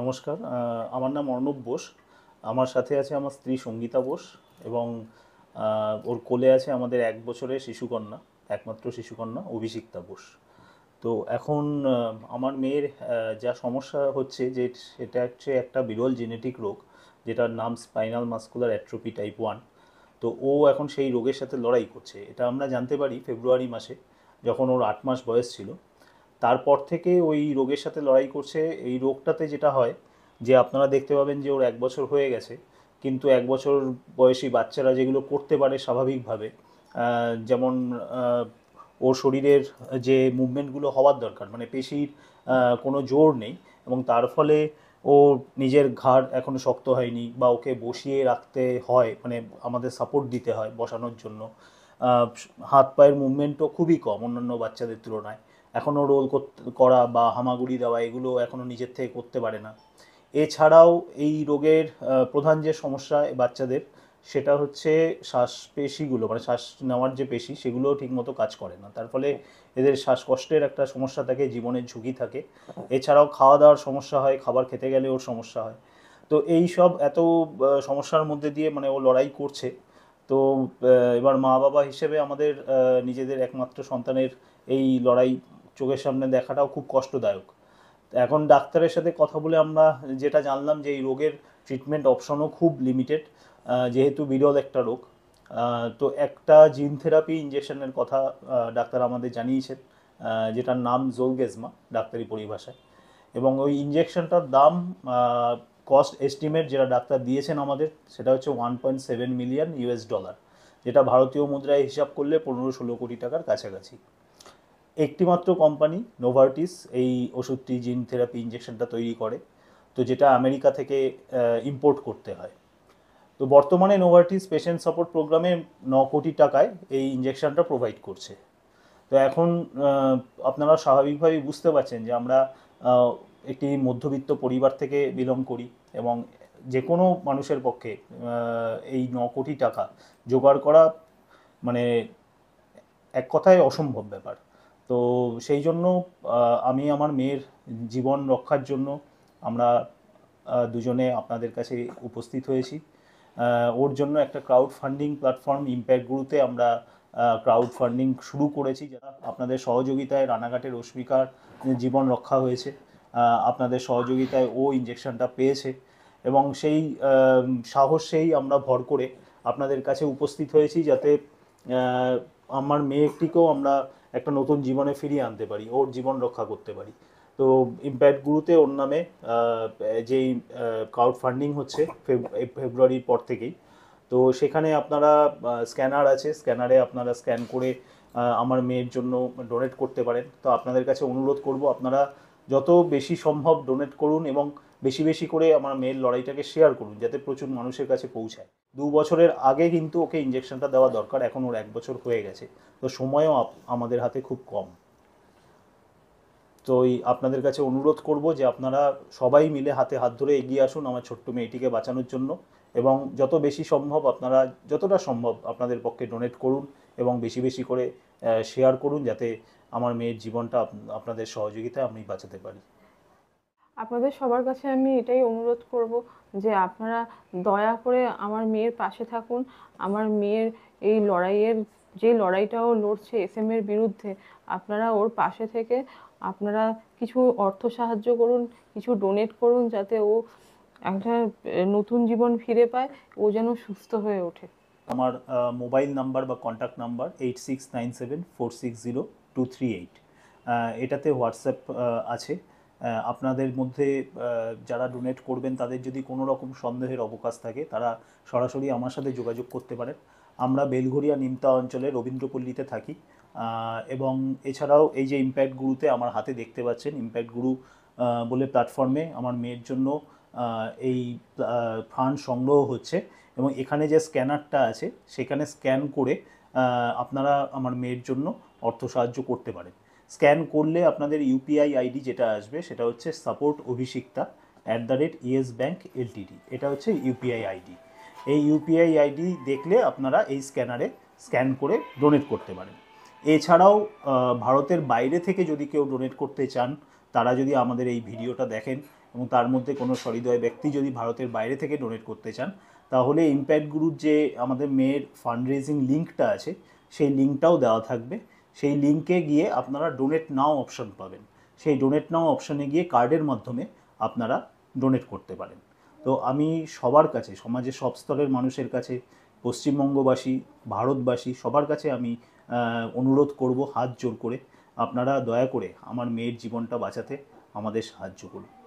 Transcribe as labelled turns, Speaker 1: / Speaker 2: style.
Speaker 1: নমস্কার, আমার নাম অর্ণব বোস। আমার সাথে আছে আমার স্ত্রী সঙ্গীতা বোস এবং ওর কোলে আছে আমাদের 1 বছরের শিশুকন্যা, একমাত্র শিশুকন্যা অভিষিক্তা বোস। তো এখন আমার মেয়ের যা সমস্যা হচ্ছে যে সেটা হচ্ছে একটা বিরল জেনেটিক রোগ, যেটার নাম স্পাইনাল মাস্কুলার অ্যাট্রোফি টাইপ 1। তো ও এখন সেই রোগের সাথে লড়াই করছে। এটা আমরা জানতে পারি ফেব্রুয়ারি মাসে, যখন ওর 8 মাস বয়স ছিল। তারপর থেকে ওই রোগের সাথে লড়াই করছে। এই রোগটাতে যেটা হয় যে আপনারা দেখতে পাবেন যে ওর 1 বছর হয়ে গেছে, কিন্তু 1 বছর বয়সী বাচ্চারা যেগুলো করতে পারে স্বাভাবিকভাবে, যেমন ওর শরীরের যে মুভমেন্টগুলো হওয়ার দরকার, মানে পেশির কোনো জোর নেই, এবং তার ফলে ও নিজের ঘাড় এখনো শক্ত হয়নি, বা ওকে বসিয়ে রাখতে হয়, মানে আমাদের সাপোর্ট দিতে হয় বসানোর জন্য। আহ, হাত পায়ের মুভমেন্টও খুবই কম অন্যান্য বাচ্চাদের তুলনায়। এখনও রোল করা বা হামাগুড়ি দেওয়া এগুলো এখনও নিজের থেকে করতে পারে না। এছাড়াও এই রোগের প্রধান যে সমস্যা এই বাচ্চাদের, সেটা হচ্ছে শ্বাসপেশিগুলো, মানে শ্বাস নেওয়ার যে পেশি, সেগুলোও ঠিকমতো কাজ করে না। তার ফলে এদের শ্বাসকষ্টের একটা সমস্যা থাকে, জীবনের ঝুঁকি থাকে। এছাড়াও খাওয়া দাওয়ার সমস্যা হয়, খাবার খেতে গেলে ওর সমস্যা হয়। তো এই সব এত সমস্যার মধ্যে দিয়ে মানে ও লড়াই করছে। তো এবার মা বাবা হিসেবে আমাদের নিজেদের একমাত্র সন্তানের এই লড়াই চোখের সামনে দেখাটাও খুব কষ্টদায়ক। এখন ডাক্তারের সাথে কথা বলে আমরা যেটা জানলাম যে এই রোগের ট্রিটমেন্ট অপশনও খুব লিমিটেড, যেহেতু বিরল একটা রোগ। তো একটা জিন থেরাপি ইঞ্জেকশনের কথা ডাক্তার আমাদের জানিয়েছেন, যেটার নাম জোলগেজমা ডাক্তারি পরিভাষায়। এবং ওই ইঞ্জেকশনটার দাম, কস্ট এস্টিমেট যেটা ডাক্তার দিয়েছেন আমাদের, সেটা হচ্ছে 1.7 মিলিয়ন US ডলার, যেটা ভারতীয় মুদ্রায় হিসাব করলে 15-16 কোটি টাকার কাছাকাছি। একটিমাত্র কোম্পানি নোভার্টিস এই ওষুধটি, জিন থেরাপি ইঞ্জেকশনটা তৈরি করে, তো যেটা আমেরিকা থেকে ইম্পোর্ট করতে হয়। তো বর্তমানে নোভার্টিস পেশেন্ট সাপোর্ট প্রোগ্রামে 9 কোটি টাকায় এই ইঞ্জেকশনটা প্রোভাইড করছে। তো এখন আপনারা স্বাভাবিকভাবেই বুঝতে পারছেন যে আমরা আহ, একটি মধ্যবিত্ত পরিবার থেকে বিলং করি, এবং যে কোনো মানুষের পক্ষে এই 9 কোটি টাকা জোগাড় করা মানে এক কথায় অসম্ভব ব্যাপার। তো সেই জন্য আমি আমার মেয়ের জীবন রক্ষার জন্য আমরা দুজনে আপনাদের কাছে উপস্থিত হয়েছি। ওর জন্য একটা ক্রাউড ফান্ডিং প্ল্যাটফর্ম ইম্প্যাক্ট গ্রুতে আমরা ক্রাউড ফান্ডিং শুরু করেছি, যারা আপনাদের সহযোগিতায় রানাঘাটের রশ্মিকার জীবন রক্ষা হয়েছে। আপনাদের সহযোগিতায় ও ইঞ্জেকশনটা পেয়েছে, এবং সেই সাহসেই আমরা ভর করে আপনাদের কাছে উপস্থিত হয়েছি, যাতে আহ, আমার মেয়েটিকেও আমরা একটা নতুন জীবনে ফিরিয়ে আনতে পারি, ওর জীবন রক্ষা করতে পারি। তো ইম্প্যাক্ট গুরুতে ওর নামে যেই ক্রাউড ফান্ডিং হচ্ছে ফেব্রুয়ারির পর থেকেই, তো সেখানে আপনারা স্ক্যানার আছে, স্ক্যানারে আপনারা স্ক্যান করে আমার মেয়ের জন্য ডোনেট করতে পারেন। তো আপনাদের কাছে অনুরোধ করব, আপনারা যত বেশি সম্ভব ডোনেট করুন, এবং বেশি বেশি করে আমার মেয়ের লড়াইটাকে শেয়ার করুন, যাতে প্রচুর মানুষের কাছে পৌঁছায়। 2 বছরের আগে কিন্তু ওকে ইঞ্জেকশনটা দেওয়া দরকার, এখন ওর 1 বছর হয়ে গেছে। তো সময়ও আমাদের হাতে খুব কম। তো এই আপনাদের কাছে অনুরোধ করব যে আপনারা সবাই মিলে হাতে হাত ধরে এগিয়ে আসুন আমার ছোট্ট মেয়েটিকে বাঁচানোর জন্য, এবং যত বেশি সম্ভব আপনারা, যতটা সম্ভব আপনাদের পক্ষে ডোনেট করুন, এবং বেশি বেশি করে শেয়ার করুন, যাতে আমার মেয়ের জীবনটা আপনাদের সহযোগিতায় আমি বাঁচাতে পারি।
Speaker 2: আপনাদের সবার কাছে আমি এটাই অনুরোধ করব যে আপনারা দয়া করে আমার মেয়ের পাশে থাকুন। আমার মেয়ের এই লড়াইয়ের, যে লড়াইটাও লড়ছে এসএম এর বিরুদ্ধে, আপনারা ওর পাশে থেকে আপনারা কিছু অর্থ সাহায্য করুন, কিছু ডোনেট করুন, যাতে ও একটা নতুন জীবন ফিরে পায়, ও যেন সুস্থ হয়ে ওঠে।
Speaker 1: আমার মোবাইল নাম্বার বা কন্ট্যাক্ট নাম্বার 8697460238। এটাতে হোয়াটসঅ্যাপ আছে। আপনাদের মধ্যে যারা ডোনেট করবেন, তাদের যদি কোনো রকম সন্দেহের অবকাশ থাকে, তারা সরাসরি আমার সাথে যোগাযোগ করতে পারেন। আমরা বেলঘরিয়া নিমতা অঞ্চলে রবীন্দ্রপল্লীতে থাকি। এবং এছাড়াও এই যে ইম্প্যাক্ট গুরুতে আমার হাতে দেখতে পাচ্ছেন, ইম্প্যাক্ট গুরু বলে প্ল্যাটফর্মে আমার মেয়ের জন্য এই ফান্ড সংগ্রহ হচ্ছে, এবং এখানে যে স্ক্যানারটা আছে সেখানে স্ক্যান করে আপনারা আমার মেয়ের জন্য অর্থ সাহায্য করতে পারেন। স্ক্যান করলে আপনাদের ইউপিআই আইডি যেটা আসবে, সেটা হচ্ছে সাপোর্ট অভিষিক্তা @YesBank Ltd, এটা হচ্ছে ইউপিআই আইডি। এই ইউপিআই আইডি দেখলে আপনারা এই স্ক্যানারে স্ক্যান করে ডোনেট করতে পারেন। এছাড়াও ভারতের বাইরে থেকে যদি কেউ ডোনেট করতে চান, তারা যদি আমাদের এই ভিডিওটা দেখেন এবং তার মধ্যে কোনো সহৃদয় ব্যক্তি যদি ভারতের বাইরে থেকে ডোনেট করতে চান, তাহলে ইম্প্যাক্ট গ্রুপ যে আমাদের মেয়ের ফান্ড রেজিং লিঙ্কটা আছে, সেই লিঙ্কটাও দেওয়া থাকবে। সেই লিঙ্কে গিয়ে আপনারা ডোনেট নাও অপশন পাবেন। সেই ডোনেট নাও অপশনে গিয়ে কার্ডের মাধ্যমে আপনারা ডোনেট করতে পারেন। তো আমি সবার কাছে, সমাজের সব স্তরের মানুষের কাছে, পশ্চিমবঙ্গবাসী, ভারতবাসী সবার কাছে আমি অনুরোধ করব হাত জোর করে, আপনারা দয়া করে আমার মেয়ের জীবনটা বাঁচাতে আমাদের সাহায্য করুন।